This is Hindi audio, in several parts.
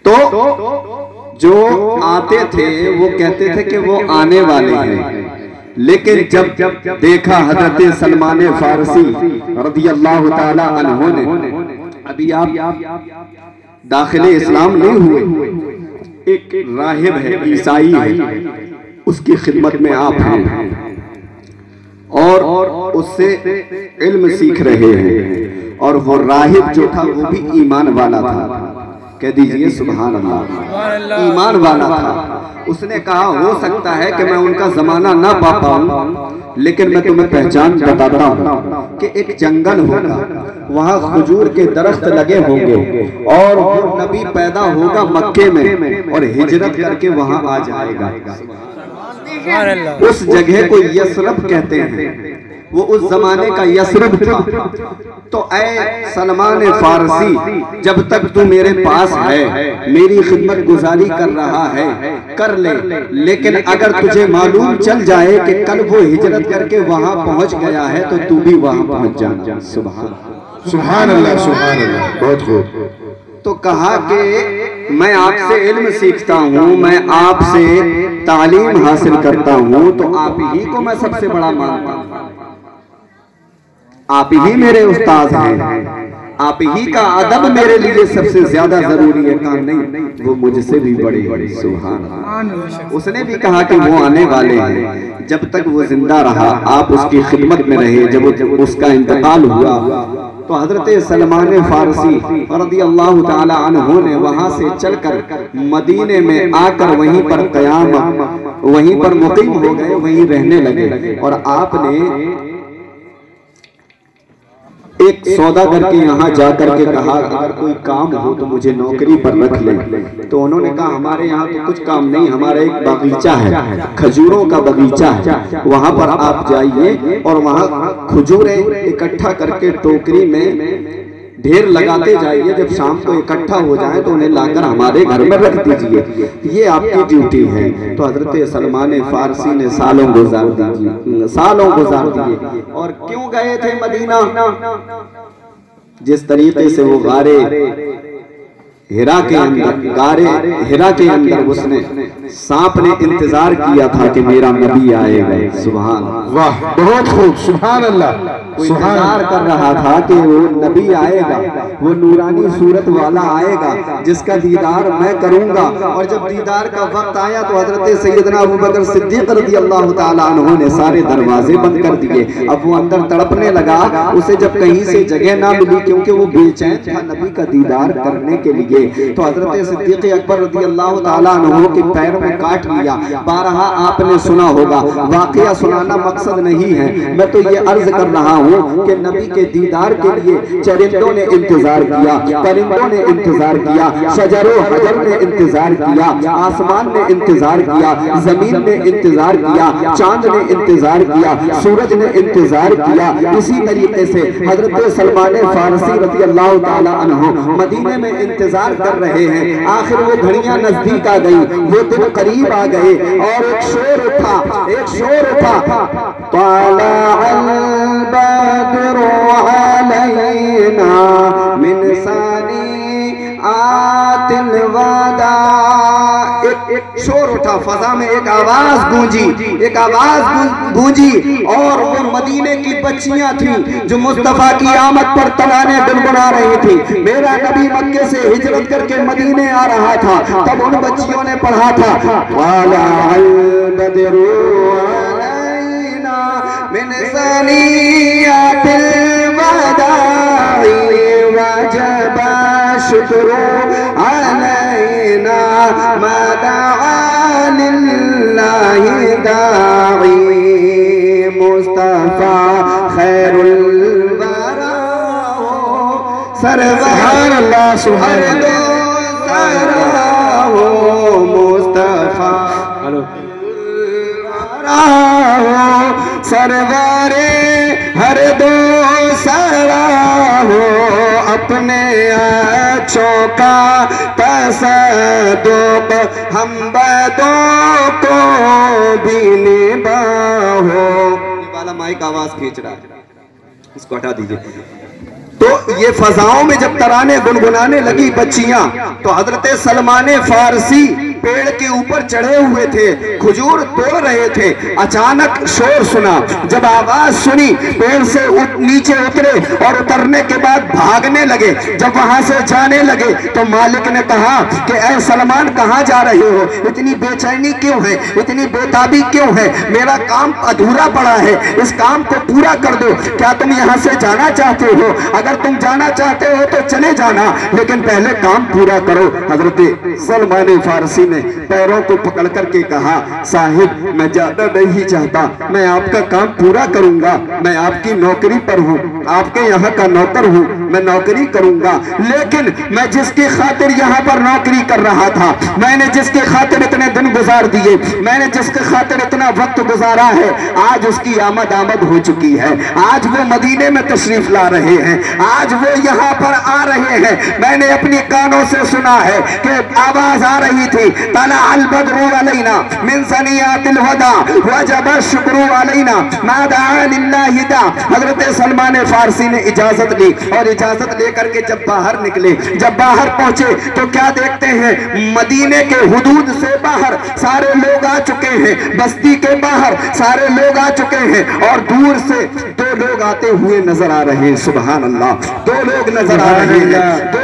तो जो आते थे वो कहते थे कि वो आने वाले हैं, लेकिन जब देखा हजरत सलमान फारसी रज़ियल्लाहु ताला अन्हु ने, अभी आप दाखिले इस्लाम नहीं हुए, एक राहिब है, ईसाई है, उसकी खिदमत में आप हैं और उससे इल्म सीख रहे हैं, और वो राहिब जो था वो भी ईमान वाला था। कह दीजिए सुभान अल्लाह, ईमान वाला था। उसने कहा हो सकता है कि मैं उनका जमाना ना पा पाऊं, लेकिन मैं तुम्हें पहचान बताता हूं कि एक जंगल होगा, वहां खजूर के दरख्त लगे होंगे और वो नबी पैदा होगा मक्के में और हिजरत करके वहां आ जाएगा। उस जगह को यसरब कहते हैं, वो उस जमाने का यसरब था। तो ऐ सलमान फारसी, जब तक तू मेरे पास है, मेरी खिदमत गुजारी कर रहा है, कर ले, लेकिन अगर तुझे मालूम चल जाए कि कल वो हिजरत करके वहां पहुंच गया है तो तू भी वहां पहुंच जा। सुभान अल्लाह, सुभान अल्लाह, बहुत खूब। तो कहा कि मैं आपसे इल्म सीखता हूँ, मैं आपसे तालीम हासिल करता हूँ, तो आप ही को मैं सबसे बड़ा मानता हूँ, आप ही मेरे उस्ताद हैं, आप ही का अदब मेरे लिए सबसे ज्यादा जरूरी है। कहा नहीं, वो मुझसे भी बड़े। सुभान अल्लाह। उसने भी कहा कि वो आने वाले हैं, जब तक वो जिंदा रहा आप उसकी खिदमत में रहे। जब उसका इंतकाल हुआ तो हजरत सलमान फारसी रज़ियल्लाहु ताला अन्हु ने वहां से चलकर मदीने में आकर वहीं पर क़याम, वहीं पर मुक़ीम हो गए, वहीं रहने लगे। और आपने एक सौदा करके यहाँ जाकर के कहा अगर कोई काम हो तो मुझे नौकरी पर रख ले। तो उन्होंने कहा हमारे यहाँ तो कुछ काम नहीं, हमारा एक बगीचा है, खजूरों का बगीचा है, वहां पर आप जाइए और वहां खजूरें इकट्ठा करके टोकरी में ढेर लगाते जाइए, जब शाम को इकट्ठा हो जाए तो उन्हें लाकर हमारे घर में रख दीजिए, ये आपकी ड्यूटी है। तो हजरत सलमान फारसी ने सालों गुजार दिए। और क्यों गए थे मदीना? जिस तरीके से वो गारे हिरा के अंदर उसने सांप ने इंतजार किया था कि मेरा नबी आएगा। सुभान, वाह, बहुत खूब, सुभान अल्लाह। इंतजार कर रहा था कि वो नबी आएगा, वो नूरानी सूरत वाला आएगा जिसका दीदार मैं करूंगा। और जब दीदार का वक्त आया तो हजरत सैयदना अबू बकर सिद्दीक रज़ियल्लाहु ताला अन्हु ने सारे दरवाजे बंद कर दिए। अब वो अंदर तड़पने लगा, उसे जब कहीं से जगह ना मिली, क्योंकि वो बेचैन था नबी का दीदार करने के लिए, तो हजरत सिद्दीक अकबर रज़ियल्लाहु ताला अन्हु के पैर में काट लिया। बारहा आपने सुना होगा, वाकया सुनाना मकसद नहीं है, मैं तो ये अर्ज कर रहा हूँ कि नबी के दीदार के लिए चरिंदों ने इंतजार किया, परिंदों ने इंतजार किया, शजरो हजर ने इंतजार किया, आसमान ने इंतजार किया, जमीन ने इंतजार किया, चांद ने इंतजार किया, सूरज ने इंतजार किया। इसी तरीके से हजरत सलमान फारसी रज़ियल्लाहु ताला अन्हु मदीने में इंतजार कर रहे हैं। आखिर वो घड़ियां नजदीक आ गई, वो दिन करीब आ गए और एक शोर उठा ताला अल बद्रु अलैना मिन सनीआतिल वदा। एक शोर उठा, फजा में एक आवाज गूंजी और वो मदीने की बच्चियां थी जो मुस्तफा की आमद पर तराने गुनगुना रही थी। मेरा नबी मक्के से हिजरत करके मदीने आ रहा था, तब उन बच्चियों ने पढ़ा था वाला अल बद्रु अलैना मिन सनीआतिल वदाई वजबा शुक्र अलैना मदआ लिल्लाहि दाई मुस्तफा खैरुल वरा सरवर अल्लाह सुभान अल्लाह मुस्तफा सरवारे हर दो सरा हो अपने अच्छों का तसद्दुक़ हम बदों को भी निभाओ। ये वाला माइक आवाज खींच रहा है, इसको हटा दीजिए। तो ये फजाओं में जब तराने गुनगुनाने लगी बच्चियां, तो हजरत सलमान फारसी पेड़ के ऊपर चढ़े हुए थे, खजूर तोड़ रहे थे। अचानक शोर सुना। जब आवाज सुनी, पेड़ से नीचे उतरे और उतरने के बाद भागने लगे। जब वहां से जाने लगे तो मालिक ने कहा कि ऐ सलमान, कहां जा रहे हो? इतनी बेचैनी क्यों है, इतनी बेताबी क्यों है? मेरा काम अधूरा पड़ा है, इस काम को पूरा कर दो। क्या तुम यहाँ से जाना चाहते हो? अगर तुम जाना चाहते हो तो चले जाना, लेकिन पहले काम पूरा करो। हजरत सलमान फारसी ने पैरों को पकड़ करके कहा, साहिब मैं ज्यादा नहीं चाहता, मैं आपका काम पूरा करूंगा। मैं आपकी नौकरी पर हूँ, आपके यहाँ का नौकर हूँ, मैं नौकरी करूंगा। लेकिन मैं जिसकी खातिर यहाँ पर नौकरी कर रहा था, मैंने जिसके खातिर इतने दिन गुजार दिए, मैंने जिसके खातिर इतना वक्त गुजारा है, आज उसकी आमद हो चुकी है। आज वो मदीने में तशरीफ ला रहे हैं, आज वो यहाँ पर आ रहे हैं। मैंने अपनी कानों से सुना है कि आवाज आ रही थी, तला अल बद्रु अलैना मिन सनियातिल वदा वजब शुक्रू अलैना मादा लिल्लाहि दा। हजरत सलमान फारसी ने इजाजत ली और इजाजत लेकर के जब बाहर निकले, जब बाहर पहुंचे तो क्या देखते हैं, मदीने के हुदूद से बाहर सारे लोग आ चुके हैं, बस्ती के बाहर सारे लोग आ चुके हैं और दूर से दो लोग आते हुए नजर आ रहे हैं। सुभान अल्लाह, दो लोग नजर आ रहे हैं, दो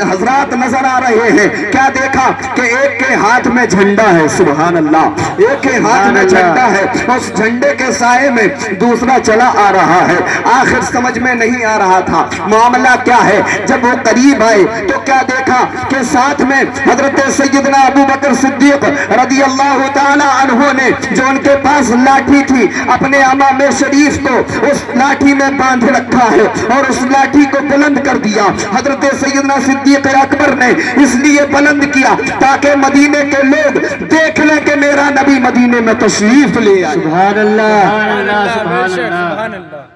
हजरात नजर आ रहे हैं। क्या देखा कि एक के हाथ में झंडा है, सुभान अल्लाह, एक के हाथ में झंडा है, उस झंडे के साए में दूसरा चला आ रहा है। आखिर समझ में नहीं आ रहा था मामला क्या है। जब वो करीब आए तो क्या देखा कि साथ में हजरत सैयदना अबू बकर सिद्दीक रज़ी अल्लाह ताला अन्हु ने, जो उनके पास लाठी थी, अपने अमामे शरीफ को उस लाठी में बांध रखा है और उस लाठी को बुलंद कर दिया। हजरत सैयदना सिद्दीक अकबर ने इसलिए बुलंद किया ताकि मदीने के लोग देख लें कि मेरा नबी मदीने में तशरीफ ले आए। सुभान अल्लाह, सुभान अल्लाह।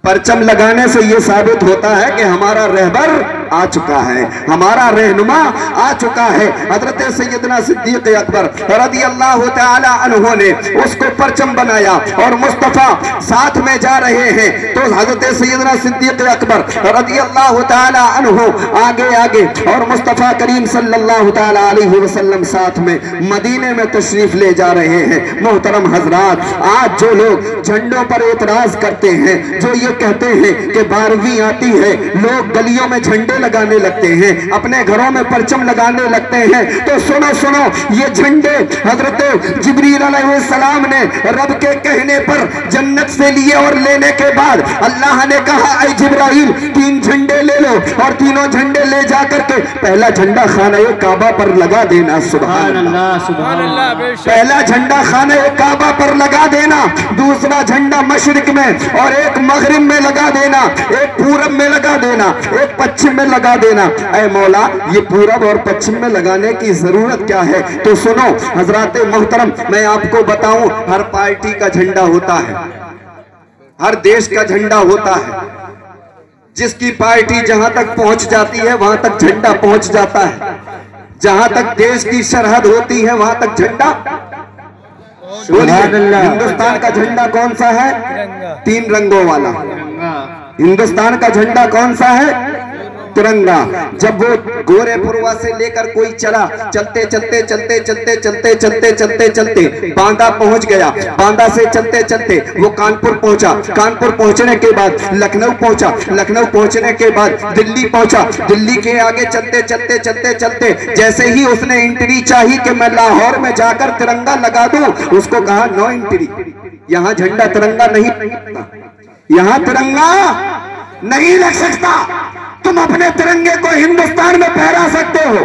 परचम लगाने से यह साबित होता है कि हमारा रहबर आ चुका है, हमारा रहनुमा आ चुका है। हजरत सैयदना सिद्दीक अकबर रज़ी अल्लाह ताला अन्हु ने उसको परचम बनाया और मुस्तफा साथ में जा रहे हैं तो हजरत सैयदना सिद्दीक अकबर रज़ी अल्लाह ताला अन्हु आगे आगे और मुस्तफा करीम सल्लल्लाहु ताला अलैहि वसल्लम साथ में मदीने में तशरीफ ले जा रहे हैं। मोहतरम हजरात, आज जो लोग झंडों पर एतराज करते हैं, जो ये कहते हैं कि 12वीं आती है, लोग गलियों में झंडे लगाने लगते हैं, अपने घरों में परचम लगाने लगते हैं, तो सुनो सुनो, ये झंडे हजरत जिब्रील अलैहिस्सलाम ने रब के कहने पर जन्नत से लिए और लेने के बाद अल्लाह ने कहा, ऐ जिब्राइल 3 झंडे ले लो और तीनों झंडे ले जाकर के पहला झंडा खाने काबा पर लगा देना। सुभान अल्लाह, सुभान अल्लाह। पहला झंडा खाने काबा पर लगा देना, दूसरा झंडा मशरिक में और एक मगरिब में लगा देना, एक पूरब में लगा देना, एक पश्चिम में लगा देना। ऐ मौला, ये पूरब और पश्चिम में लगाने की जरूरत क्या है? तो सुनो हजरात मोहतरम, मैं आपको बताऊं, हर पार्टी का झंडा होता है, हर देश का झंडा होता है। जिसकी पार्टी जहां तक पहुंच जाती है वहां तक झंडा पहुंच जाता है, जहां तक देश की सरहद होती है वहां तक झंडा। हिंदुस्तान का झंडा कौन सा है? 3 रंगों वाला। हिंदुस्तान का झंडा कौन सा है? तिरंगा। जब वो गोरे पुरवा से लेकर कोई चला, चलते चलते चलते चलते चलते चलते चलते चलते बांदा पहुंच गया, बांदा से चलते चलते वो कानपुर पहुंचा, कानपुर पहुंचने के बाद लखनऊ पहुंचा, लखनऊ पहुंचने के बाद दिल्ली पहुंचा, दिल्ली के आगे चलते चलते चलते चलते जैसे ही उसने एंट्री चाहिए कि मैं लाहौर में जाकर तिरंगा लगा दूं, उसको कहा नो एंट्री, यहाँ झंडा तिरंगा नहीं, यहाँ तिरंगा नहीं लग सकता। तुम अपने तिरंगे को हिंदुस्तान में फहरा सकते हो,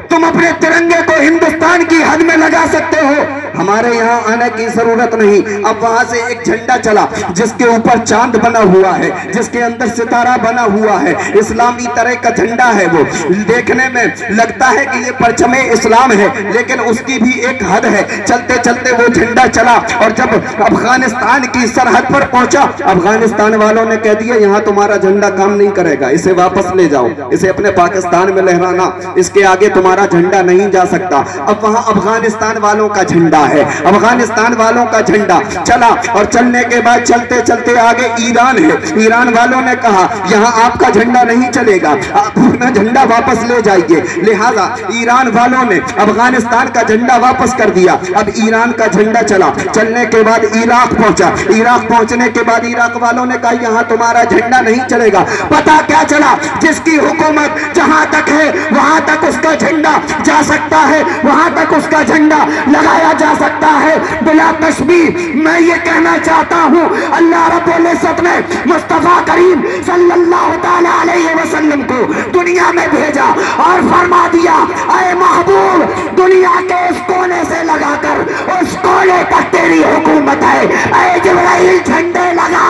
तुम अपने तिरंगे को हिंदुस्तान की हद में लगा सकते हो, हमारे यहाँ आने की जरूरत नहीं। अब वहां से एक झंडा चला जिसके ऊपर चांद बना हुआ है, जिसके अंदर सितारा बना हुआ है, इस्लामी तरह का झंडा है। वो देखने में लगता है कि ये परचमे इस्लाम है, लेकिन उसकी भी एक हद है। चलते चलते वो झंडा चला और जब अफगानिस्तान की सरहद पर पहुंचा, अफगानिस्तान वालों ने कह दिया यहाँ तुम्हारा झंडा काम नहीं करेगा, इसे वापस ले जाओ, इसे अपने पाकिस्तान में लहराना, इसके आगे तुम्हारा झंडा नहीं जा सकता। अब वहां अफगानिस्तान वालों का झंडा है, है। अफगानिस्तान वालों का झंडा चला और चलने के बाद चलते चलते आगे ईरान है। ईरान वालों ने कहा यहाँ आपका झंडा नहीं चलेगा, आप अपना झंडा वापस ले जाइए। लिहाजा ईरान वालों ने अफगानिस्तान का झंडा वापस कर दिया। अब ईरान का झंडा चला, चलने के बाद इराक पहुंचा। इराक पहुंचने के बाद इराक वालों ने कहा यहाँ तुम्हारा झंडा नहीं चलेगा। पता क्या चला, जिसकी हुकूमत जहां तक है वहां तक उसका झंडा जा सकता है, वहां तक उसका झंडा लगाया जा सकता है बिला तशबीह। मैं ये कहना चाहता हूं, अल्लाह रब्बुल इज्जत ने मुस्तफा करीम सल्लल्लाहु तआला अलैहि वसल्लम को दुनिया में भेजा और फरमा दिया, ऐ महबूब, दुनिया के इस कोने से लगाकर उस कोने तक तेरी हुकूमत है। ऐ जिब्राइल, झंडे लगा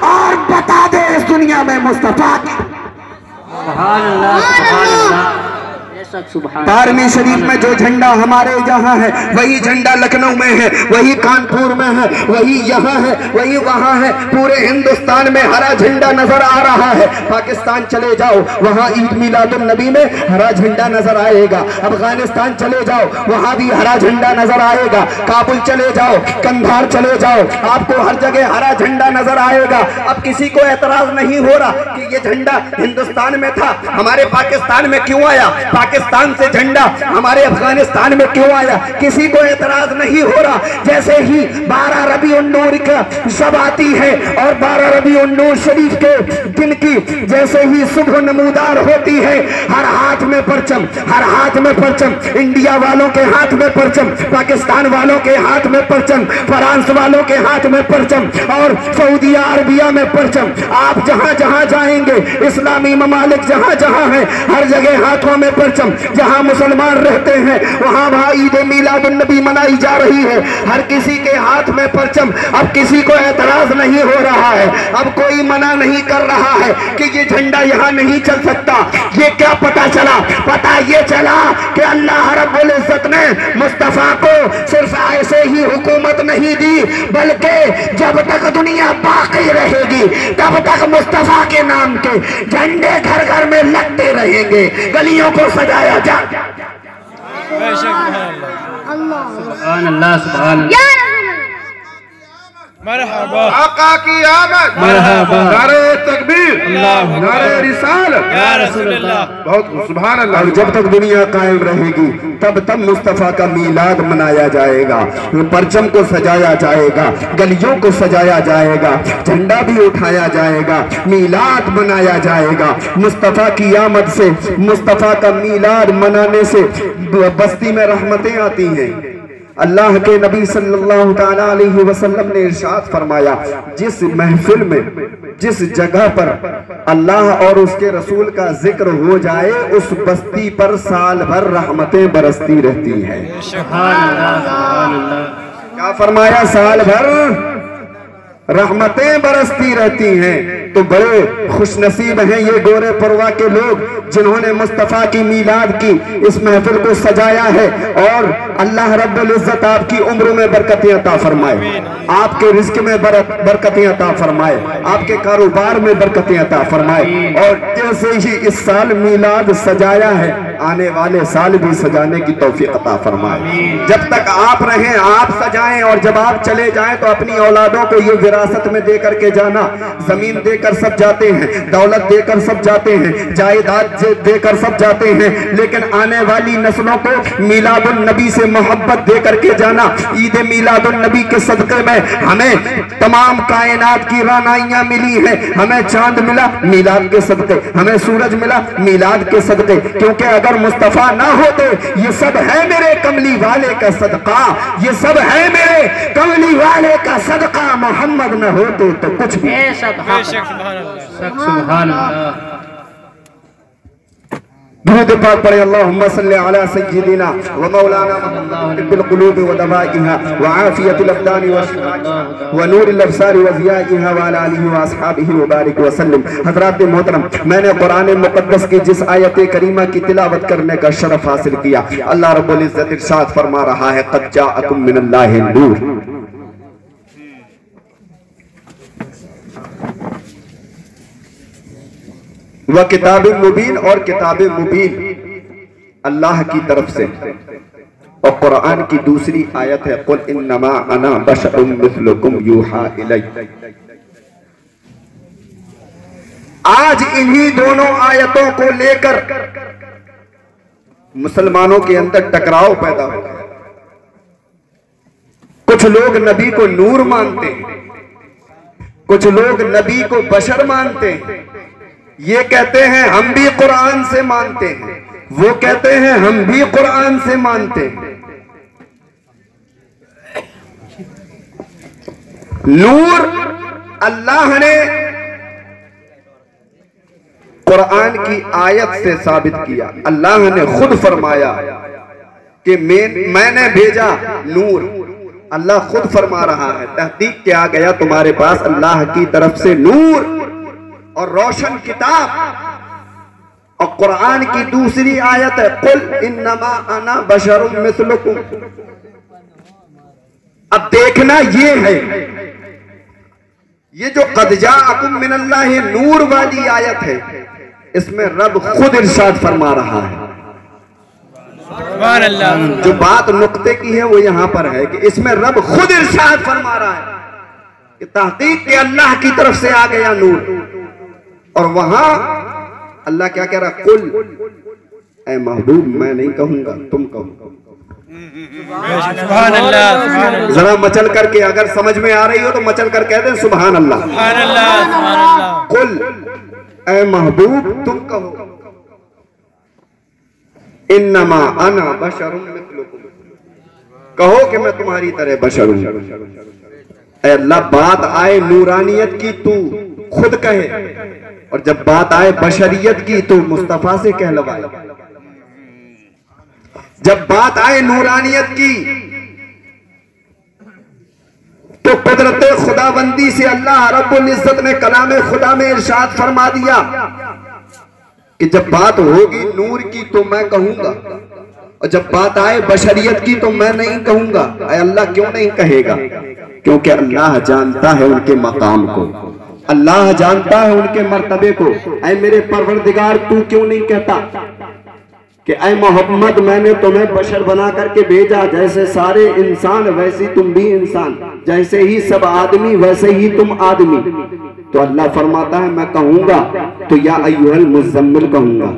और बता दे इस दुनिया में मुस्तफा की। सुभान अल्लाह, सुभान अल्लाह। तारमी शरीफ में जो झंडा हमारे यहाँ है वही झंडा लखनऊ में है, वही कानपुर में है, वही यहाँ है, वही वहाँ है। पूरे हिंदुस्तान में हरा झंडा नजर आ रहा है। पाकिस्तान चले जाओ, वहाँ ईद मिलादुन नबी में हरा झंडा नजर आएगा। अफगानिस्तान चले जाओ, वहाँ भी हरा झंडा नजर आएगा। काबुल चले जाओ, कंधार चले जाओ, आपको हर जगह हरा झंडा नजर आएगा। अब किसी को एतराज नहीं हो रहा कि ये झंडा हिंदुस्तान में था, हमारे पाकिस्तान में क्यों आया, पाकिस्तान से झंडा हमारे अफगानिस्तान में क्यों आया, किसी को एतराज नहीं हो रहा। जैसे ही 12 रबीउन-नूर का शब आती है और 12 रबीउन-नूर शरीफ के दिन की जैसे ही सुबह नमूदार होती है, हर हाथ में परचम, हर हाथ में परचम, इंडिया वालों के हाथ में परचम, पाकिस्तान वालों के हाथ में परचम, फ्रांस वालों के हाथ में परचम और सऊदी अरबिया में परचम। आप जहां जहां जाएंगे, इस्लामी ममालिक जहां जहां है, हर जगह हाथों में परचम। जहां मुसलमान रहते हैं वहां वहां ईद मिलादुन नबी मनाई जा रही है, हर किसी के हाथ में परचम। अब किसी को एतराज नहीं हो रहा है, अब कोई मना नहीं कर रहा है कि ये झंडा यहाँ नहीं चल सकता। ये क्या पता चला? पता ये चला कि अल्लाह रब्बुल इज्जत ने मुस्तफा को सिर्फ ऐसे ही हुकूमत नहीं दी, बल्कि जब तक दुनिया बाकी रहेगी तब तक मुस्तफा के नाम के झंडे घर घर में लगते रहेंगे, गलियों को सजाया जा। सुभान अल्लाह, सुभान अल्लाह। मरहबा आका की आमद, मरहबा, नारे तकबीर, अल्लाह, नारे रिसालत, या रसूल अल्लाह। बहुत सुभान अल्लाह। और जब तक दुनिया कायम रहेगी तब तक मुस्तफा का मीलाद मनाया जाएगा, परचम को सजाया जाएगा, गलियों को सजाया जाएगा, झंडा भी उठाया जाएगा, मीलाद मनाया जाएगा। मुस्तफा की आमद से, मुस्तफा का मीलाद मनाने से बस्ती में रहमतें आती हैं। अल्लाह के नबी सल्लल्लाहु तआला अलैहि वसल्लम ने इरशाद फरमाया, जिस महफिल में, जिस जगह पर अल्लाह और उसके रसूल का जिक्र हो जाए, उस बस्ती पर साल भर रहमतें बरसती रहती हैं। सुभान अल्लाह, सुभान अल्लाह। क्या फरमाया? साल भर रहमतें बरसती रहती हैं। तो बड़े खुशनसीब हैं ये गोरे परवा के लोग जिन्होंने मुस्तफा की मीलाद की इस महफिल को सजाया है। और अल्लाह रब्बुल इज्जत आपकी उम्र में बरकतें अता फरमाए, आपके रिस्क में बरकतें अता फरमाए, आपके कारोबार में बरकतें अता फरमाए। और जैसे ही इस साल मीलाद सजाया है, आने वाले साल भी सजाने की तौफीक अता फरमाए। जब तक आप रहें आप सजाएं, और जब आप चले जाएं तो अपनी औलादों को ये विरासत में दे करके जाना। जमीन देकर सब जाते हैं, दौलत देकर सब जाते हैं, जायदाद देकर सब जाते हैं, लेकिन आने वाली नस्लों को मिलादुन नबी से मोहब्बत दे करके जाना। ईद मिलादुन नबी के सदक़े में हमें तमाम कायनात की रानाइयां मिली है। हमें चांद मिला मिलाद के सदक़े, हमें सूरज मिला मिलाद के सदक़े, क्योंकि अगर मुस्तफा ना होते, ये सब है मेरे कमली वाले का सदका, ये सब है मेरे कमली वाले का सदका। मोहम्मद न होते तो कुछ भी। सुभान अल्लाह। दुरूद पाक पढ़े, अल्लाहुम्मा सल्ली अला सय्यिदिना व मौलाना मुहम्मद बिल क़ुलूबि व दवाइहा व आफियतिल अब्दानि व नूरिल अब्सारि व ज़ियाइहा व अला आलिहि व अस्हाबिहि व बारिक व सल्लिम। हज़रात मोहतरम, मैंने कुरान मुक़द्दस की जिस आयत करीमा की तिलावत करने का शरफ हासिल किया, अल्लाह रब्बुल इज़्ज़त इरशाद फरमा रहा है, क़द जाअकुम मिनल्लाहि नूर। वह किताब मुबीन, और किताब मुबीन अल्लाह की तरफ से और कुरान की दूसरी आयत है कुल इन्नमा अना बशरुम मिस्लुकुम यूहा इलै। आज इन्हीं दोनों आयतों को लेकर मुसलमानों के अंदर टकराव पैदा हो गया। कुछ लोग नबी को नूर मानते हैं, कुछ लोग नबी को बशर मानते हैं। ये कहते हैं हम भी कुरान से मानते हैं, वो कहते हैं हम भी कुरान से मानते हैं। नूर अल्लाह ने कुरान की आयत से साबित किया। अल्लाह ने खुद फरमाया कि मैंने भेजा नूर। अल्लाह खुद फरमा रहा है, तहकीक क्या गया तुम्हारे पास अल्लाह की तरफ से नूर और रोशन किताब। और कुरान की दूसरी आयत है कुल इन्नमा अना बशरुम मिस्लुकुम। अब देखना ये है, ये जो कद जाअकुम मिनल्लाहि नूर वाली आयत है, इसमें रब खुद इरशाद फरमा रहा है। जो बात नुक्ते की है वो यहां पर है कि इसमें रब खुद इरशाद फरमा रहा है कि तहकीक के अल्लाह की तरफ से आ गया नूर। और वहां अल्लाह क्या कह रहा, कुल ऐ महबूब मैं नहीं कहूंगा तुम कहो। जरा मचल करके, अगर समझ में आ रही हो तो मचल कर कह दे सुभान अल्लाह। कुल ऐ महबूब तुम कहो इन्नमा अना बशरुम मिस्लुकुम, कहो कि मैं तुम्हारी तरह बशर हूं। अल्लाह बात आए नूरानियत की तू खुद कहे, और जब बात आए बशरियत की तो मुस्तफा से कहलवाए। जब बात आए नूरानियत की तो कुदरत खुदाबंदी से अल्लाह रब्बुल इज्जत ने कलाम खुदा में इरशाद फरमा दिया कि जब बात होगी नूर की तो मैं कहूंगा, और जब बात आए बशरियत की तो मैं नहीं कहूंगा। अल्लाह क्यों नहीं कहेगा? क्योंकि अल्लाह जानता है उनके मकाम को, अल्लाह जानता है उनके मर्तबे को। ऐ मेरे परवरदिगार तू क्यों नहीं कहता कि ऐ मोहम्मद मैंने तुम्हें बशर बना करके भेजा, जैसे सारे इंसान वैसे तुम भी इंसान, जैसे ही सब आदमी वैसे ही तुम आदमी। तो अल्लाह फरमाता है मैं कहूंगा तो या अय्युहल मुज़म्मिल कहूंगा,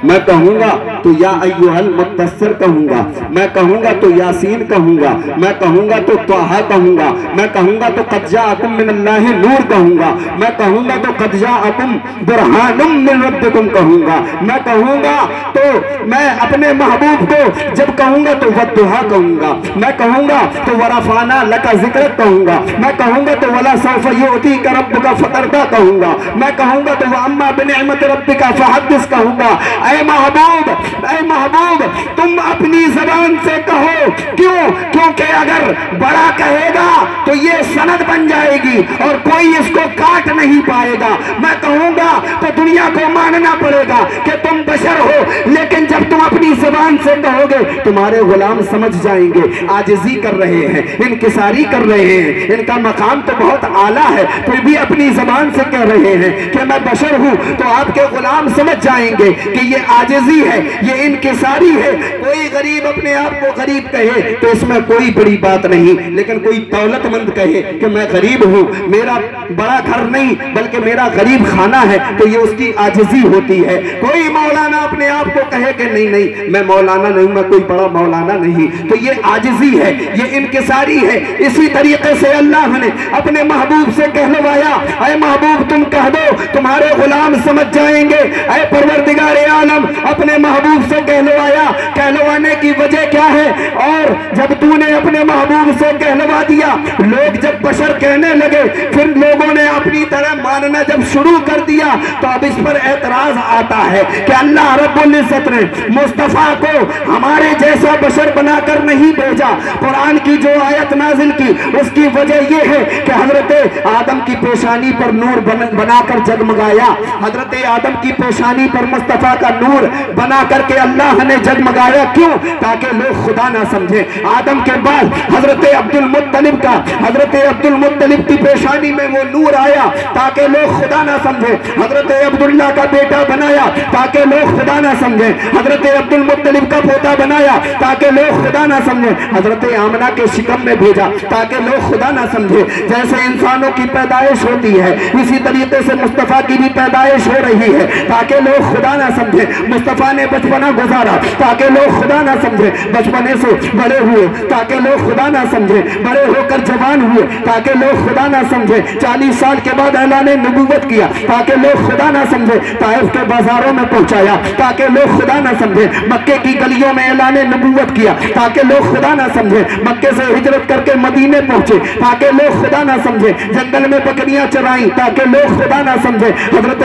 मैं कहूंगा तो या अय्युहल मुद्दस्सिर कहूंगा, मैं कहूंगा तो यासीन कहूंगा, मैं कहूंगा तो त्वाहा कहूंगा, मैं कहूंगा तो क़द जाअकुम मिनल्लाहि नूर कहूंगा, मैं कहूंगा तो क़द जाअकुम बुरहानुम मिन रब्बिकुम कहूंगा, मैं कहूंगा तो मैं अपने महबूब को जब कहूंगा तो वद्दुहा कहूंगा, मैं कहूंगा तो वरफाना लका ज़िक्रक कहूंगा, मैं कहूंगा तो वला सौफ युअतीका रब्बुका फतरदा कहूंगा, मैं कहूंगा तो वअम्मा बिनिअमति रब्बिका फहद्दिस कहूंगा। ऐ महबूब तुम अपनी जबान से कहो। क्यों? क्योंकि अगर बड़ा कहेगा तो ये सनद बन जाएगी और कोई इसको काट नहीं पाएगा। मैं कहूंगा तो दुनिया को मानना पड़ेगा कि तुम बशर हो, लेकिन जब तुम अपनी जबान से कहोगे तुम्हारे गुलाम समझ जाएंगे आजिज़ी कर रहे हैं, इनकिसारी कर रहे हैं, इनका मकाम तो बहुत आला है, फिर भी अपनी जबान से कह रहे हैं कि मैं बशर हूं, तो आपके गुलाम समझ जाएंगे कि ये आजिज़ी है, ये इनकिसारी है। कोई गरीब अपने आप को गरीब कहे तो इसमें कोई बड़ी बात नहीं, लेकिन कोई दौलतमंद कहे कि मैं गरीब हूं, मेरा बड़ा घर नहीं बल्कि मेरा गरीब खाना है, तो ये उसकी आजिज़ी होती है। कोई मौलाना अपने आप को कहे कि नहीं नहीं मैं मौलाना नहीं, मैं कोई बड़ा मौलाना नहीं, तो ये आजिज़ी है, ये इनकिसारी है। इसी तरीके से अल्लाह ने अपने महबूब से कहलवाया, ऐ महबूब तुम कह दो तुम्हारे गुलाम समझ जाएंगे। ऐ परवरदिगार आलम अपने महबूब से कहलवाया। कहलवाने की वजह क्या है? और जब तूने अपने महबूब से कहलवा दिया, लोग जब बशर कहने लगे, फिर लोगों ने अपनी तरह मानना जब शुरू कर दिया, तो अब इस पर एतराज आता है कि अल्लाह रब्बुल इज्जत ने मुस्तफा को हमारे जैसा बशर बनाकर नहीं भेजा। कुरान की जो आयत नाजिल की उसकी वजह यह है कि हजरत आदम की पेशानी पर नूर बनाकर जगमगाया, हजरत आदम की पेशानी पर मुस्तफा का नूर बना करके अल्लाह ने जगमगाया। क्यों? ताकि लोग खुदा ना समझे। आदम के बाद हजरत अब्दुल मुत्तलिब का, हजरत अब्दुल मुत्तलिब की पेशानी में वो नूर आया ताकि लोग खुदा ना समझे। हजरत अब्दुल्ला का बेटा बनाया ताकि लोग खुदा ना समझे। हजरत अब्दुल मुत्तलिब का पोता बनाया ताकि लोग खुदा ना समझे। हजरत आमना के शिकम में भेजा ताकि लोग खुदा ना समझे। जैसे इंसानों की पैदाइश होती है इसी तरीके से मुस्तफा की भी पैदाइश हो रही है ताकि लोग खुदा ना समझे। मुस्तफा ने बचपना गुजारा ताकि लोग खुदा ना समझे, बचपने से बड़े हुए ताकि लोग खुदा ना समझे, बड़े होकर जवान हुए ताकि लोग खुदा ना समझे। 40 साल के बाद ऐलान नबूवत किया ताकि लोग खुदा ना समझे। ताइफ के बाजारों में पहुंचाया ताकि लोग खुदा ना समझे। मक्के की गलियों में ऐलान नबूवत किया ताकि लोग खुदा ना समझे। मक्के से हिजरत करके मदीने पहुंचे ताकि लोग खुदा ना समझे। जंगल में बकरियां चराई ताकि लोग खुदा ना समझे। हजरत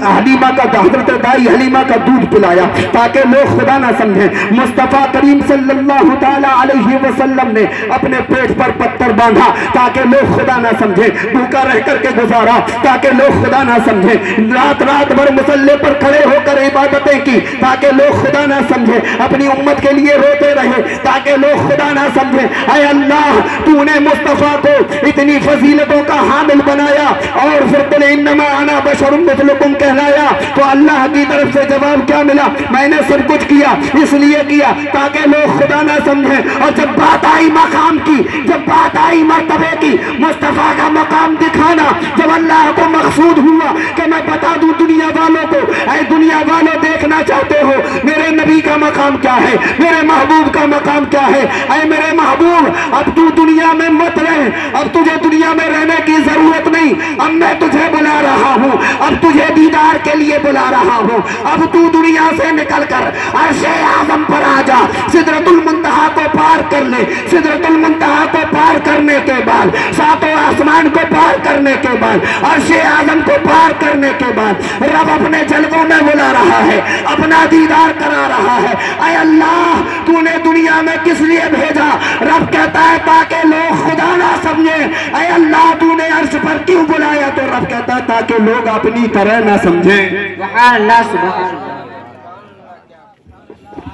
हलीमा का, हजरत दाई हलीमा का दूध पिलाया ताकि लोग खुदा ना समझे। मुस्तफा करीम सल्लल्लाहु ताला अलैहि वसल्लम ने अपने पेट पर पत्थर बांधा ताकि लोग खुदा ना समझे। भूखा रह करके गुजारा ताकि लोग खुदा ना समझे। रात रात भर मुसल्ले पर खड़े होकर इबादतें की ताकि लोग खुदा ना समझे। अपनी उम्मत के लिए रोते रहे ताकि लोग खुदा ना समझे। ऐ अल्लाह, तूने मुस्तफा को इतनी फजीलतों का हामिल बनाया और फिर तुमने इन्नमा अना बशरुम मिस्लुकुम कहलाया तो अल्लाह की तरफ से जवाब क्या मिला? मैंने सब कुछ किया इसलिए किया ताकि लोग खुदा ना समझे। और जब बात आई मकाम की, जब बात आई मर्तबे की, मुस्तफा का मकाम दिखाना, जब अल्लाह को मकसूद हुआ कि मैं बता दूं दुनिया वालों को, ऐ दुनिया वालों देखना चाहते हो मेरे नबी का मकाम क्या है, मेरे महबूब का मकाम क्या है? ऐ मेरे महबूब, अब तू दुनिया में मत रहे, अब तुझे दुनिया में रहने की जरूरत नहीं, अब मैं तुझे बुला रहा हूँ, अब तुझे दीदार के लिए बुला रहा हूँ। अब तू दुनिया से निकल कर अर्शे आज़म पर आ जा, सिदरतुल मुंतहा को पार कर ले। सिदरतुल मुंतहा को पार करने के बाद, सातों आसमान को पार करने के बाद, अर्शे आज़म को पार करने के बाद रब अपने जलवों में बुला रहा है, अपना दीदार करा रहा है। ऐ अल्लाह, तूने दुनिया में किस लिए भेजा? रब कहता है ताकि लोग खुदा ना समझे। ऐ अल्लाह, तूने अर्श पर क्यों बुलाया? तो रब कहता है ताकि लोग अपनी तरह ना समझे। सुभान अल्लाह,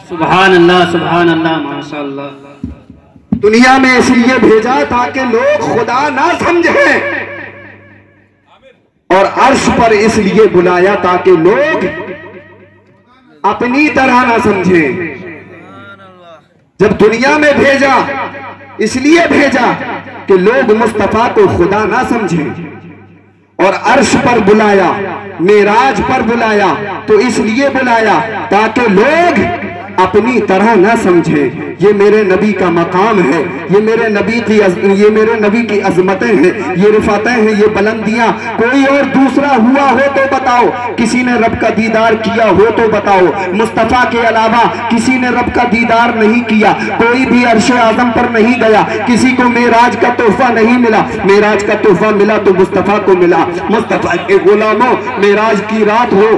सुभान अल्लाह, सुभान अल्लाह, माशाअल्लाह। दुनिया में इसलिए भेजा ताकि लोग खुदा ना समझे, और अर्श पर इसलिए बुलाया ताकि लोग अपनी तरह ना समझे। जब दुनिया में भेजा इसलिए भेजा कि लोग मुस्तफा को खुदा ना समझे, और अर्श पर बुलाया, मेराज पर बुलाया तो इसलिए बुलाया ताकि लोग अपनी तरह ना समझे। ये मेरे नबी का मकाम है, ये मेरे नबी की अजमतें हैं, ये रिफातें हैं, ये बुलंदियां। कोई और दूसरा हुआ हो तो बताओ, किसी ने रब का दीदार किया हो तो बताओ। मुस्तफा के अलावा किसी ने रब का दीदार नहीं किया, कोई भी अर्शे आज़म पर नहीं गया, किसी को मेराज का तोहफा नहीं मिला। मेराज का तोहफा मिला तो मुस्तफा को मिला। मुस्तफा के गुलामों, मेराज की रात हो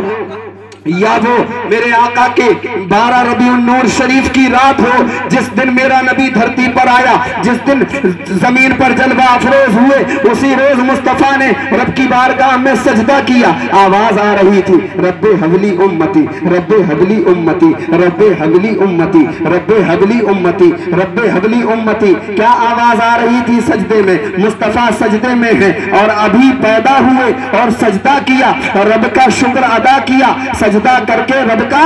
या वो मेरे आका के 12 रबीउन नूर शरीफ की रात हो, जिस दिन मेरा नबी धरती पर आया, जिस दिन जमीन पर जलवा अफरोज हुए, उसी रोज मुस्तफा ने रब की बारगाह में सजदा किया। आवाज आ रही थी, रब्बे हबली उम्मती, रब्बे हबली उम्मती, रब्बे हबली उम्मती, रब्बे हबली उम्मती, रब्बे हबली उम्मती। क्या आवाज आ रही थी? सजदे में। मुस्तफा सजदे में है और अभी पैदा हुए और सजदा किया, रब का शुक्र अदा किया। सजदा करके रब का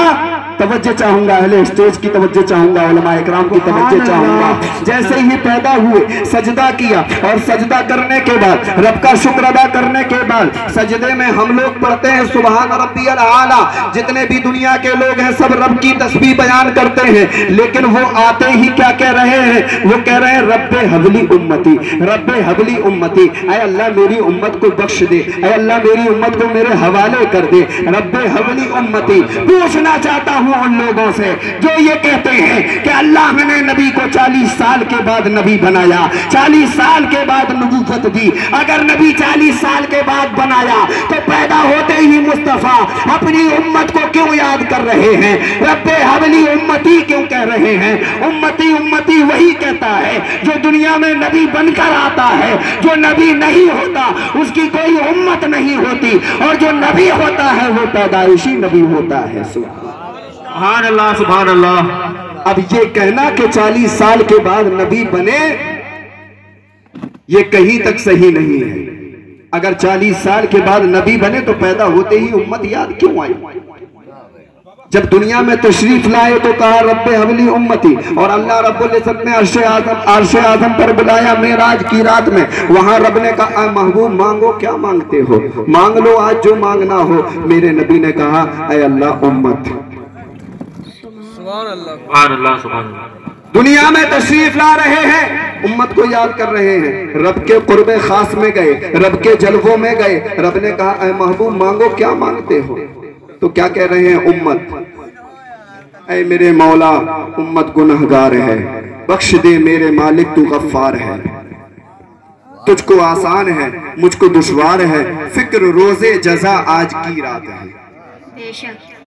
तवज्जो चाहूंगा, अहले स्टेज की तवज्जो चाहूंगा, उलमा इकराम की तवज्जो चाहूंगा। जैसे ही पैदा हुए सजदा किया, और सजदा करने के बाद, रब का शुक्र अदा करने के बाद, सजदे में हम लोग पढ़ते हैं सुभान रब्बियल आला। जितने भी दुनिया के लोग हैं सब रब की तस्बीह बयान करते हैं, लेकिन वो आते ही क्या कह रहे हैं? वो कह रहे हैं रब्बे हबली उम्मती, रब्बे हबली उम्मती। ऐ अल्लाह मेरी उम्मत को बख्श दे, ऐ अल्लाह मेरी उम्मत को मेरे हवाले कर दे, रब्बे हबली उम्मती। पूछना चाहता हूं उन लोगों से जो ये कहते हैं कि अल्लाह ने नबी को 40 साल के बाद नबी बनाया, 40 साल के बाद नबूवत दी। अगर नबी 40 साल के बाद बनाया तो पैदा होते ही मुस्तफा अपनी उम्मत को क्यों याद कर रहे हैं? रब्बे हबली उम्मती क्यों कह रहे हैं? उम्मती उम्मती वही कहता है जो दुनिया में नबी बनकर आता है। जो नबी नहीं होता उसकी कोई उम्मत नहीं होती, और जो नबी होता है वो पैदाइशी नबी होता है। सुभान अल्लाह, सुभान अल्लाह। अब ये कहना कि 40 साल के बाद नबी बने, ये कहीं तक सही नहीं है। अगर 40 साल के बाद नबी बने तो पैदा होते ही उम्मत याद क्यों आई? जब दुनिया में तशरीफ लाए तो कहा रब्बे हवली उम्मती, और अल्लाह रब्बुल इज्जत ने अर्श आज़म पर बुलाया मेराज की रात में। वहां रब ने कहा महबूब मांगो, क्या मांगते हो? मांग लो आज जो मांगना हो। मेरे नबी ने कहा ऐ अल्लाह उम्मत। सुभान अल्लाह सुभान अल्लाह। दुनिया में तशरीफ ला रहे हैं, उम्मत को याद कर रहे हैं। रब के कुर्बे खास में गए, रब के जलवों में गए। रब ने कहा ऐ महबूब मांगो, क्या मांगते हो? तो क्या कह रहे हैं? उम्मत। ऐ मेरे मौला उम्मत गुनहगार है, बख्श दे मेरे मालिक तू गफ्फार है। तुझको आसान है मुझको दुश्वार है, फिक्र रोजे जजा आज की रात है। बेशक